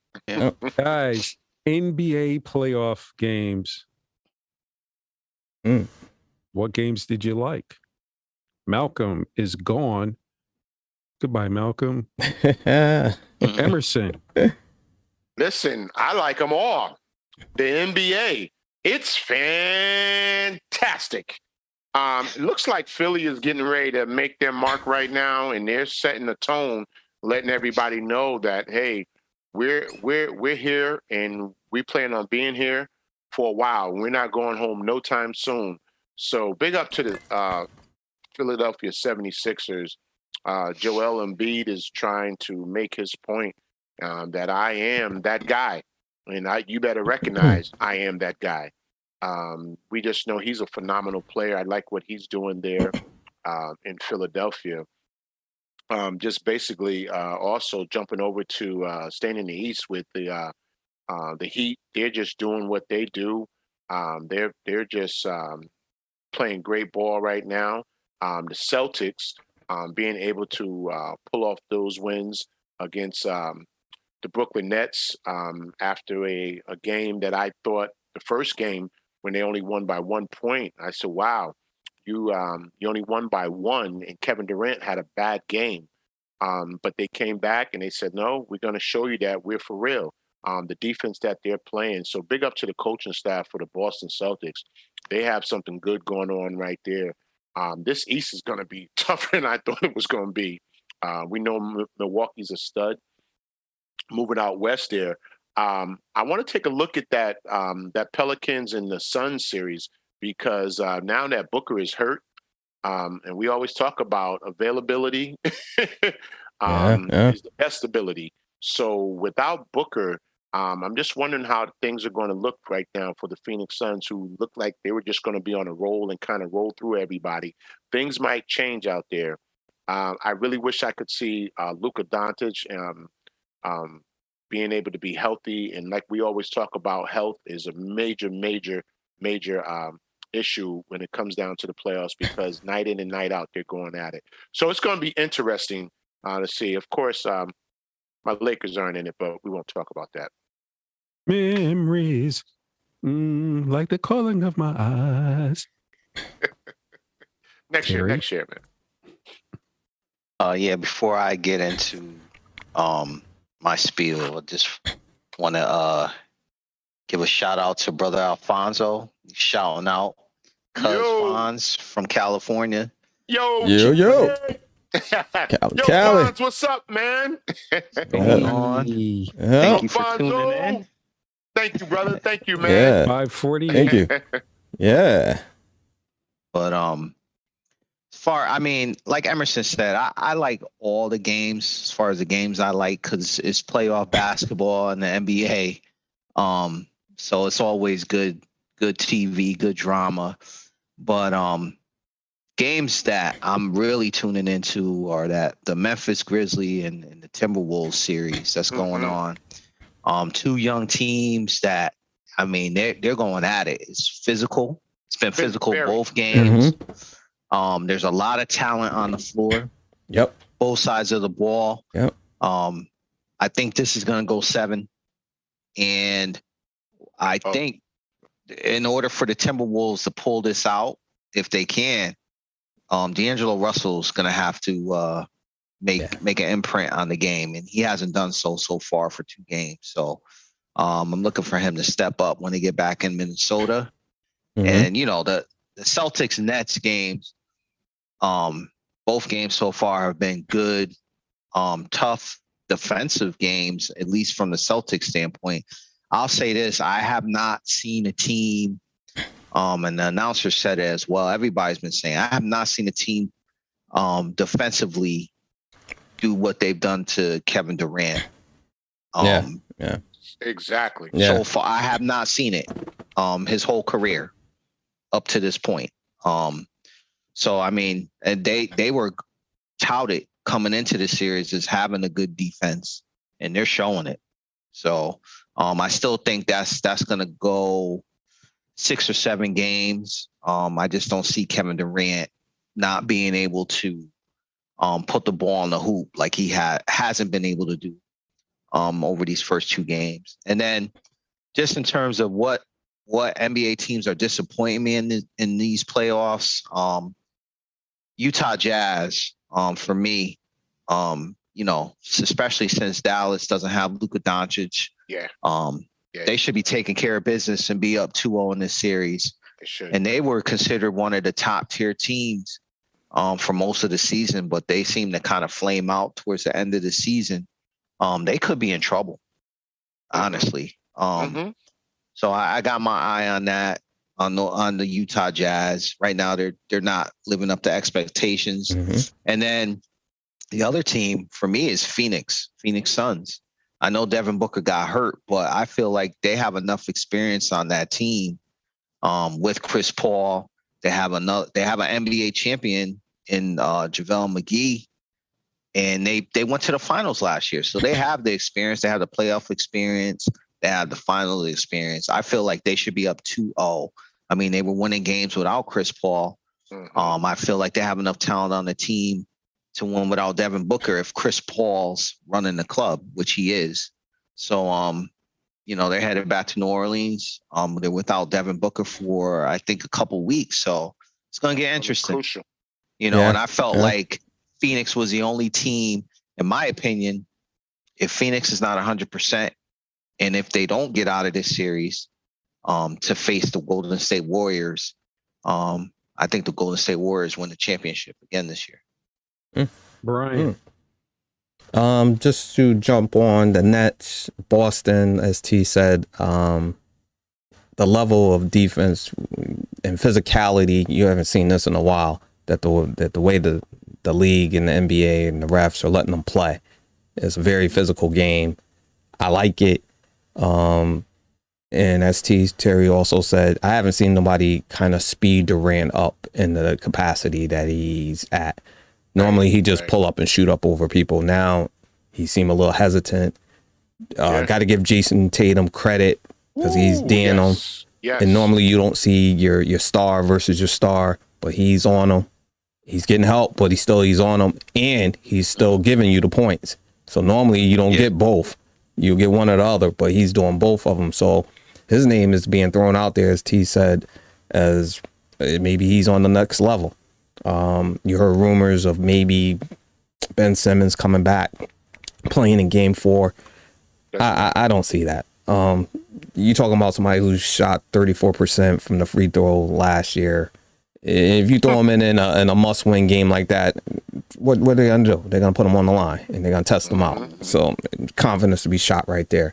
Guys, NBA playoff games. What games did you like? Malcolm is gone. Goodbye, Malcolm. Emerson. Listen, I like them all. The NBA, it's fantastic. It looks like Philly is getting ready to make their mark right now, and they're setting the tone, letting everybody know that, hey, we're here and we plan on being here for a while. We're not going home no time soon. So big up to the Philadelphia 76ers. Joel Embiid is trying to make his point that I am that guy. And you better recognize I am that guy. We just know he's a phenomenal player. I like what he's doing there in Philadelphia. Just basically also jumping over to staying in the East with the Heat. They're just doing what they do. They're just playing great ball right now. The Celtics being able to pull off those wins against the Brooklyn Nets after a game that I thought the first game when they only won by 1 point. I said, wow, you only won by one, and Kevin Durant had a bad game. But they came back and they said, no, we're going to show you that we're for real. The defense that they're playing. So big up to the coaching staff for the Boston Celtics. They have something good going on right there. This East is going to be tougher than I thought it was going to be. We know Milwaukee's a stud. Moving out west there, I want to take a look at that Pelicans and the Suns series because now that Booker is hurt, and we always talk about availability is the best ability. So without Booker, I'm just wondering how things are going to look right now for the Phoenix Suns, who look like they were just going to be on a roll and kind of roll through everybody. Things might change out there. I really wish I could see Luka Doncic being able to be healthy. And like we always talk about, health is a major issue when it comes down to the playoffs because night in and night out, they're going at it. So it's going to be interesting to see. Of course, my Lakers aren't in it, but we won't talk about that. Memories, like the calling of my eyes. Next year, man. Yeah, before I get into my spiel, I just want to give a shout out to brother Alfonso. He's shouting out Cuz Fonz from California. Yo. Cali. Fonz, what's up, man? Going on. Thank you for tuning in. Thank you, brother. Thank you, man. Yeah. 540. Thank you. Yeah. But I mean, like Emerson said, I like all the games as far as the games I like because it's playoff basketball and the NBA. So it's always good TV, good drama. But games that I'm really tuning into are that the Memphis Grizzlies and the Timberwolves series that's going on. Two young teams that, I mean, they're going at it. It's physical. It's been physical both games. There's a lot of talent on the floor. Yep. Both sides of the ball. Yep. I think this is going to go 7. And I think in order for the Timberwolves to pull this out, if they can, D'Angelo Russell's going to have to make an imprint on the game. And he hasn't done so far for 2 games. So I'm looking for him to step up when they get back in Minnesota. And, you know, the Celtics Nets games, both games so far have been good, tough defensive games, at least from the Celtics standpoint. I'll say this, I have not seen a team, and the announcer said it as well, everybody's been saying, I have not seen a team defensively do what they've done to Kevin Durant. Yeah. Exactly. Yeah. So far, I have not seen it his whole career up to this point. So, I mean, and they were touted coming into the series as having a good defense, and they're showing it. So I still think that's going to go 6 or 7 games. I just don't see Kevin Durant not being able to put the ball on the hoop like he hasn't been able to do over these first 2 games. And then just in terms of what NBA teams are disappointing me in these playoffs, Utah Jazz, for me, you know, especially since Dallas doesn't have Luka Doncic. They should be taking care of business and be up 2-0 in this series. They should. And they were considered one of the top tier teams for most of the season, but they seem to kind of flame out towards the end of the season. They could be in trouble, honestly. So I got my eye on that, on the Utah Jazz. Right now, they're not living up to expectations. And then the other team for me is Phoenix Suns. I know Devin Booker got hurt, but I feel like they have enough experience on that team with Chris Paul. They have an NBA champion in JaVale McGee, and they went to the finals last year. So they have the experience. They have the playoff experience. They have the final experience. I feel like they should be up 2-0. I mean, they were winning games without Chris Paul. I feel like they have enough talent on the team to win without Devin Booker if Chris Paul's running the club, which he is. So, you know, they're headed back to New Orleans. They're without Devin Booker for, I think, a couple weeks. So it's going to get interesting. Crucial. You know, and I felt like Phoenix was the only team, in my opinion, if Phoenix is not 100%, and if they don't get out of this series to face the Golden State Warriors, I think the Golden State Warriors win the championship again this year. Brian. Just to jump on the Nets, Boston, as T said, the level of defense and physicality, you haven't seen this in a while, that the way the league and the NBA and the refs are letting them play. It's a very physical game. I like it. And as Terry also said, I haven't seen nobody kind of speed Durant up in the capacity that he's at. Normally, he just pull up and shoot up over people. Now, he seemed a little hesitant. Got to give Jason Tatum credit because he's D'ing him. Yes. And normally, you don't see your star versus your star, but he's on him. He's getting help, but he's on him, and he's still giving you the points. So normally, you don't get both. You get one or the other, but he's doing both of them. So his name is being thrown out there, as T said, as maybe he's on the next level. You heard rumors of maybe Ben Simmons coming back, playing in Game 4. I don't see that. You talking about somebody who shot 34% from the free throw last year. If you throw him in a must-win game like that, what are they gonna do? They're gonna put him on the line and they're gonna test him out. So confidence to be shot right there.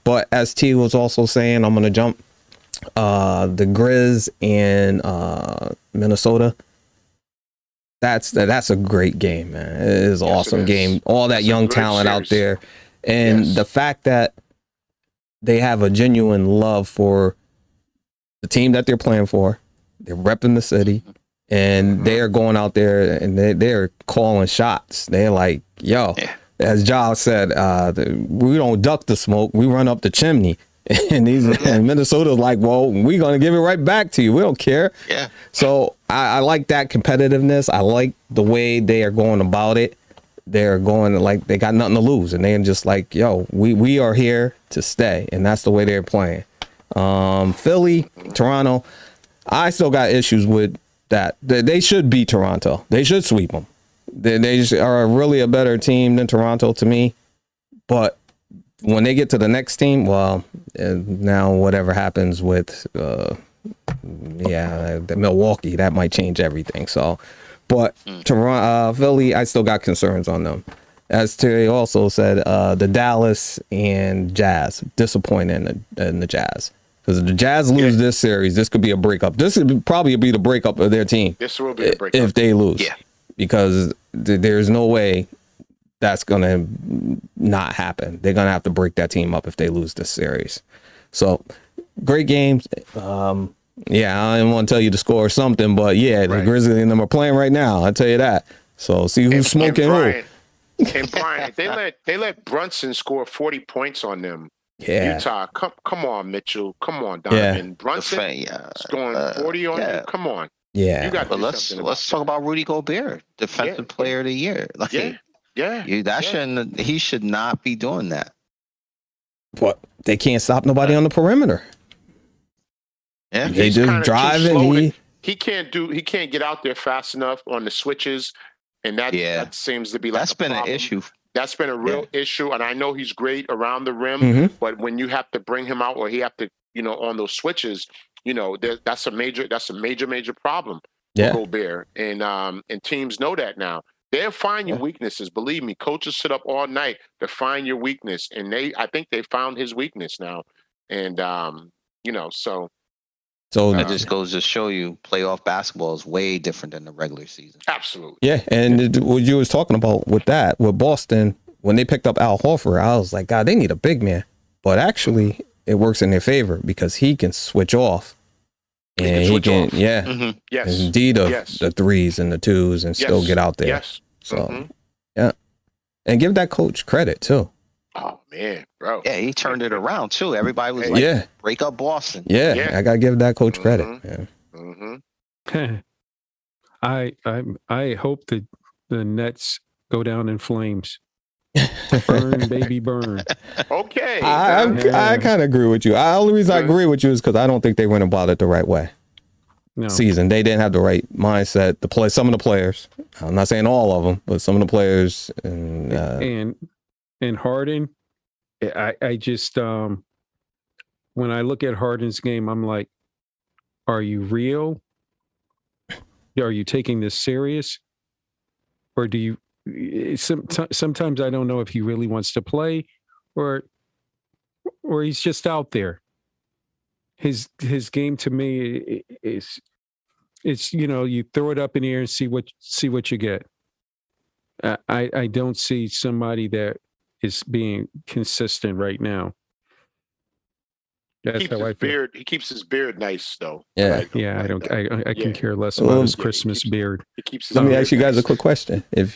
But as T was also saying, I'm gonna jump the Grizz in Minnesota. that's a great game, man. It is an awesome game. All that young talent out there, and the fact that they have a genuine love for the team that they're playing for. They're repping the city, and they are going out there and they're calling shots. They're like, yo, as Giles said, we don't duck the smoke, we run up the chimney. And and Minnesota's like, well, we're going to give it right back to you. We don't care. Yeah. So I like that competitiveness. I like the way they are going about it. They're going like they got nothing to lose. And they're just like, yo, we are here to stay. And that's the way they're playing. Philly, Toronto, I still got issues with that. They should beat Toronto. They should sweep them. They are really a better team than Toronto to me. But when they get to the next team, well, now whatever happens with, Milwaukee, that might change everything. So, but Toronto, Philly, I still got concerns on them. As Terry also said, the Dallas and Jazz, disappointing in the Jazz. Because if the Jazz lose this series, this could be a breakup. This would probably be the breakup of their team. This will be a breakup if they lose. Yeah. Because there's no way that's going to not happen. They're going to have to break that team up if they lose this series. So, great games. I didn't want to tell you to score or something, but the Grizzlies and them are playing right now. I'll tell you that. So, see who's smoking who. And Brian, they let Brunson score 40 points on them. Yeah. Utah, come on, Mitchell. Come on, Donovan. Yeah. Brunson scoring 40 on you. Come on. Yeah. You got but let's talk about Rudy Gobert, defensive player of the year. Like, he should not be doing that. What? They can't stop nobody on the perimeter. Yeah. They just drive and he can't get out there fast enough on the switches, and that seems to be like that's been an issue. That's been a real issue, and I know he's great around the rim, but when you have to bring him out or he have to, on those switches, that's a major problem for Gobert, and teams know that now. They'll find your weaknesses. Believe me, coaches sit up all night to find your weakness, and I think they found his weakness now, and so that just goes to show you, playoff basketball is way different than the regular season. Absolutely. Yeah, and what you was talking about with Boston, when they picked up Al Horford, I was like, God, they need a big man. But actually, it works in their favor because he can switch off. And he can yes, indeed, the threes and the twos and still get out there. Yes. So, and give that coach credit, too. Oh, man, bro. Yeah, he turned it around, too. Everybody was like, break up Boston. Yeah, I got to give that coach credit. I hope that the Nets go down in flames. Burn, baby, burn. Okay. I kind of agree with you. The only reason I agree with you is because I don't think they went about it the right way. No. Season. They didn't have the right mindset. Some of the players. I'm not saying all of them, but some of the players. And Harden, I just when I look at Harden's game, I'm like, are you real? Are you taking this serious? Or do you? Sometimes I don't know if he really wants to play, or he's just out there. His game to me is you throw it up in the air and see what you get. I don't see somebody that is being consistent right now. That's how I feel. He keeps his beard nice though. Yeah, I can care less about his Christmas beard. Let me ask you guys a quick question: If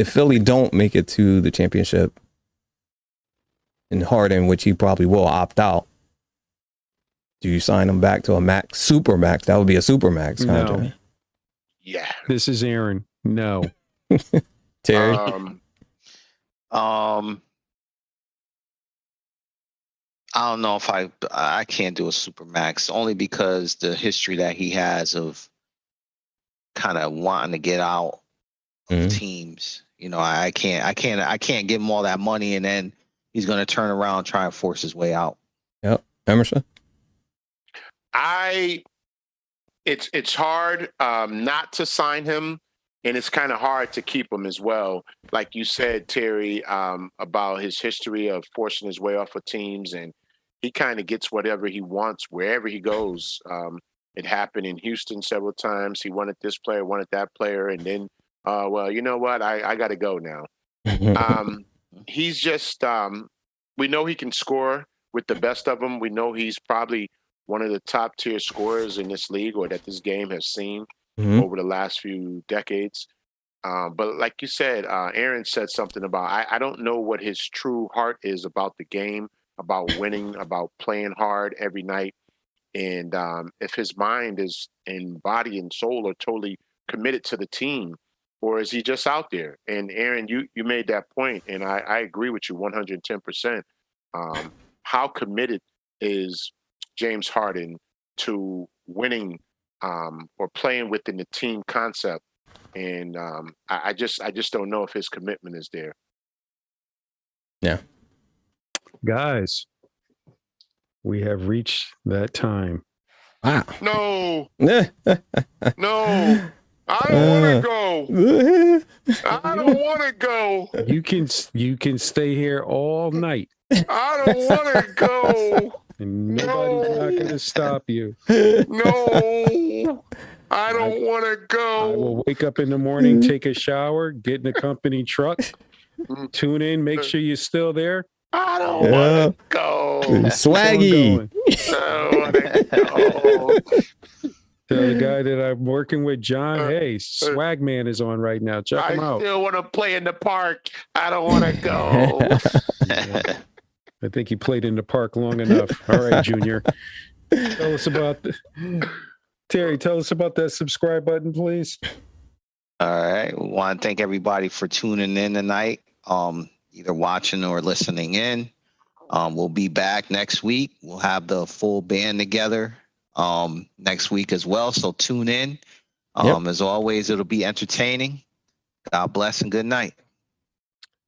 Philly don't make it to the championship, and Harden, which he probably will opt out, do you sign him back to a super max? That would be a super max contract. No. Yeah. This is Aaron. No. Terry. I don't know if I can't do a super max, only because the history that he has of kind of wanting to get out of teams. I can't give him all that money and then he's going to turn around and try and force his way out. Yep. Emerson. It's hard not to sign him, and it's kind of hard to keep him as well. Like you said, Terry, about his history of forcing his way off of teams, and he kind of gets whatever he wants wherever he goes. It happened in Houston several times. He wanted this player, wanted that player, and then, well, you know what? I got to go now. He's just, we know he can score with the best of them. We know he's probably one of the top tier scorers in this league or that this game has seen over the last few decades. But like you said, Aaron said something about, I don't know what his true heart is about the game, about winning, about playing hard every night. And if his mind is and body and soul are totally committed to the team, or is he just out there? And Aaron, you made that point, and I agree with you 110%. How committed is James Harden to winning or playing within the team concept? And I just don't know if his commitment is there. Yeah, guys, we have reached that time. Wow. No. No. I don't want to go. I don't want to go. You can stay here all night. I don't want to go. And nobody's not going to stop you. No. I don't want to go. I will wake up in the morning, take a shower, get in the company truck, tune in, make sure you're still there. I don't want to go. Swaggy. I don't want to go. Tell the guy that I'm working with, John, hey, Swag Man is on right now. Check him out. I still want to play in the park. I don't want to go. I think he played in the park long enough. All right, Junior. Tell us about Terry, tell us about that subscribe button, please. All right. We want to thank everybody for tuning in tonight, either watching or listening in. We'll be back next week. We'll have the full band together next week as well. So tune in. As always, it'll be entertaining. God bless and good night.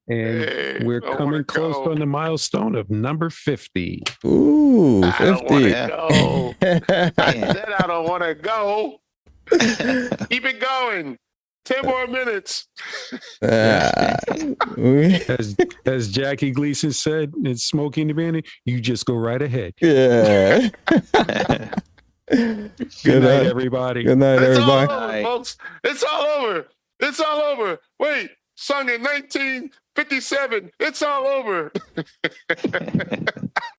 And we're coming close on the milestone of number 50. Ooh, 50. I don't want to go. I said I don't want to go. Keep it going. 10 more minutes. As Jackie Gleason said in Smokey and the Bandit, you just go right ahead. Yeah. Good night, everybody. Good night, everybody. It's all over, folks. It's all over. It's all over. Wait, sung in 1957. It's all over.